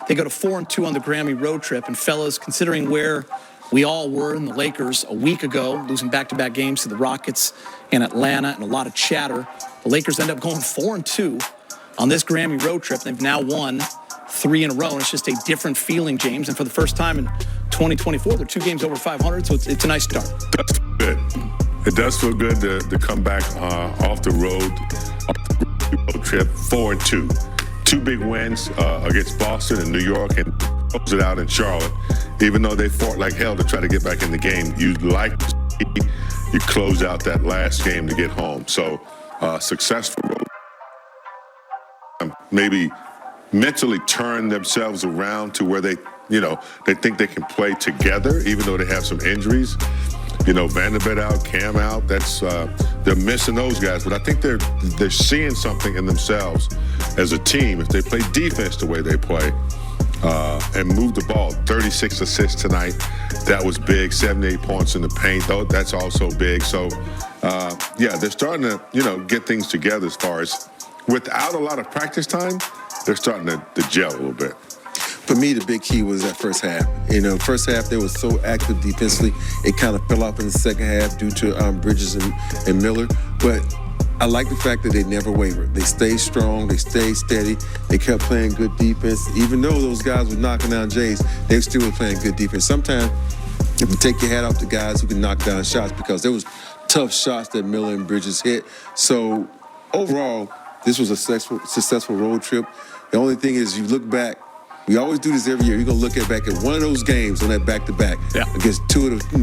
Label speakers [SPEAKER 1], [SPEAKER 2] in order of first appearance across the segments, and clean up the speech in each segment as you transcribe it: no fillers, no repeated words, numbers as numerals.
[SPEAKER 1] They go to 4-2 on the Grammy road trip. And fellas, considering where we all were in the Lakers a week ago, losing back-to-back games to the Rockets in Atlanta and a lot of chatter, the Lakers end up going 4-2 on this Grammy road trip. They've now won 3 in a row, and it's just a different feeling, James. And for the first time in 2024, they're 2 games over 500, so it's a nice start.
[SPEAKER 2] That's good. It does feel good to come back off the road trip 4-2. 2 big wins against Boston and New York, and close it out in Charlotte. Even though they fought like hell to try to get back in the game, you'd like to see you close out that last game to get home. So successful road. Maybe mentally turn themselves around to where they think they can play together, even though they have some injuries. Vanderbilt out, Cam out. They're missing those guys, but I think they're seeing something in themselves as a team if they play defense the way they play and move the ball. 36 assists tonight. That was big. 78 points in the paint, though. That's also big. So, they're starting to get things together as far as without a lot of practice time. They're starting to gel a little bit.
[SPEAKER 3] For me, the big key was that first half. First half, they were so active defensively. It kind of fell off in the second half due to Bridges and Miller. But I like the fact that they never wavered. They stayed strong. They stayed steady. They kept playing good defense. Even though those guys were knocking down Jays, they still were playing good defense. Sometimes if you take your hat off to guys who can knock down shots, because there was tough shots that Miller and Bridges hit. So overall, this was a successful road trip. The only thing is, you look back, we always do this every year. You're going to look back at one of those games on that back-to-back against 2 of the,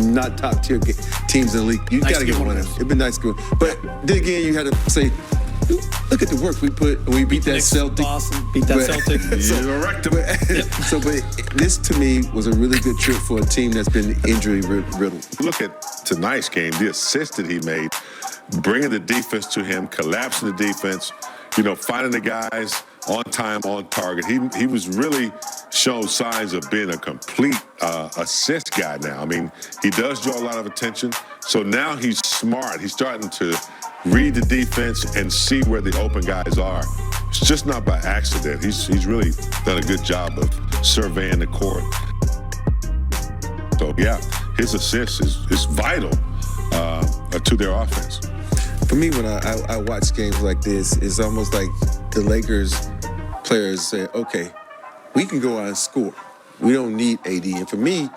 [SPEAKER 3] not top-tier teams in the league. You got to get one of them. It'd been nice to go. But then again, you had to say, look at the work we put, and we beat that Celtic.
[SPEAKER 1] Awesome. Beat that Celtic.
[SPEAKER 3] But this, to me, was a really good trip for a team that's been injury-riddled.
[SPEAKER 2] Look at tonight's game, the assist that he made, bringing the defense to him, collapsing the defense, finding the guys on time, on target. He was really showing signs of being a complete assist guy now. I mean, he does draw a lot of attention. So now he's smart. He's starting to read the defense and see where the open guys are. It's just not by accident. He's really done a good job of surveying the court. So, his assist is vital to their offense.
[SPEAKER 3] For me, when I watch games like this, it's almost like the Lakers players say, okay, we can go out and score. We don't need AD. And for me,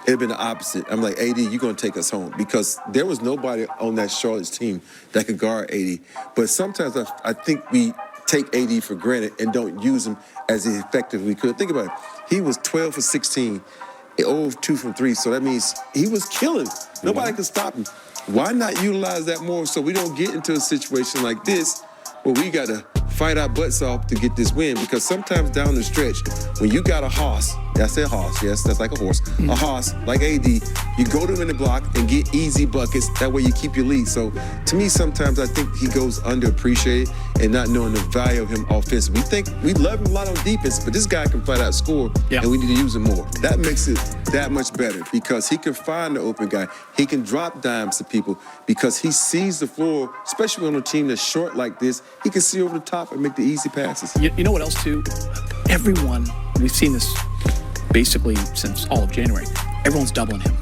[SPEAKER 3] it had been the opposite. I'm like, AD, you're going to take us home. Because there was nobody on that Charlotte's team that could guard AD. But sometimes I think we take AD for granted and don't use him as effective as we could. Think about it. He was 12 for 16, 0 of 2 from 3. So that means he was killing. Nobody could stop him. Why not utilize that more so we don't get into a situation like this where we got to fight our butts off to get this win? Because sometimes down the stretch, when you got a hoss, I said hoss, yes, that's like a horse, a hoss, like AD, you go to him in the block and get easy buckets. That way you keep your lead. So to me, sometimes I think he goes underappreciated and not knowing the value of him offensively. We love him a lot on defense, but this guy can flat out score, and we need to use him more. That makes it that much better because he can find the open guy. He can drop dimes to people because he sees the floor, especially on a team that's short like this. He can see over the top and make the easy passes.
[SPEAKER 1] You know what else, too? Everyone, we've seen this basically since all of January, everyone's doubling him.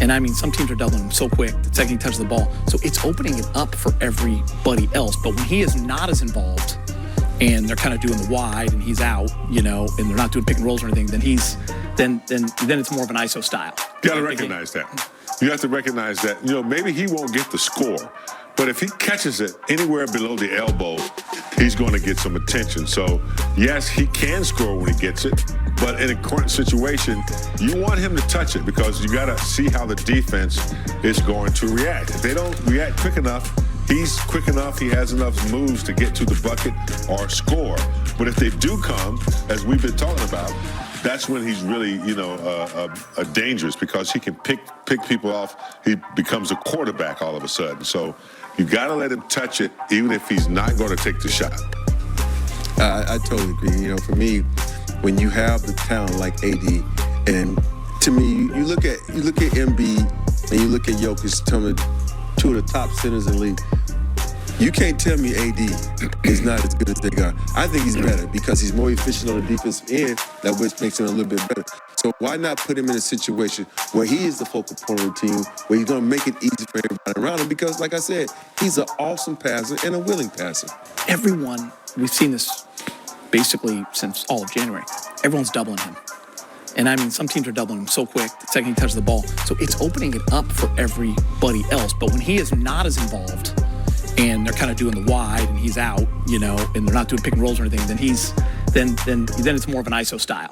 [SPEAKER 1] And I mean, some teams are doubling him so quick the second he touches the ball. So it's opening it up for everybody else. But when he is not as involved and they're kind of doing the wide and he's out, and they're not doing pick and rolls or anything, then then it's more of an ISO style.
[SPEAKER 2] You got to recognize that. You have to recognize that, maybe he won't get the score, but if he catches it anywhere below the elbow, he's going to get some attention. So, yes, he can score when he gets it, but in a current situation, you want him to touch it because you got to see how the defense is going to react. If they don't react quick enough, he's quick enough, he has enough moves to get to the bucket or score. But if they do come, as we've been talking about, that's when he's really, dangerous because he can pick people off. He becomes a quarterback all of a sudden. So you got to let him touch it, even if he's not going to take the shot.
[SPEAKER 3] I totally agree. For me, when you have the talent like AD, and to me, you look at Embiid and you look at Jokic, two of the top centers in the league. You can't tell me AD is not as good as they got. I think he's better because he's more efficient on the defensive end, that which makes him a little bit better. So why not put him in a situation where he is the focal point of the team, where he's going to make it easy for everybody around him? Because, like I said, he's an awesome passer and a willing passer.
[SPEAKER 1] Everyone, we've seen this basically since all of January, everyone's doubling him. And I mean, some teams are doubling him so quick the second he touches the ball. So it's opening it up for everybody else. But when he is not as involved and they're kind of doing the wide and he's out, and they're not doing pick and rolls or anything, then it's more of an ISO style.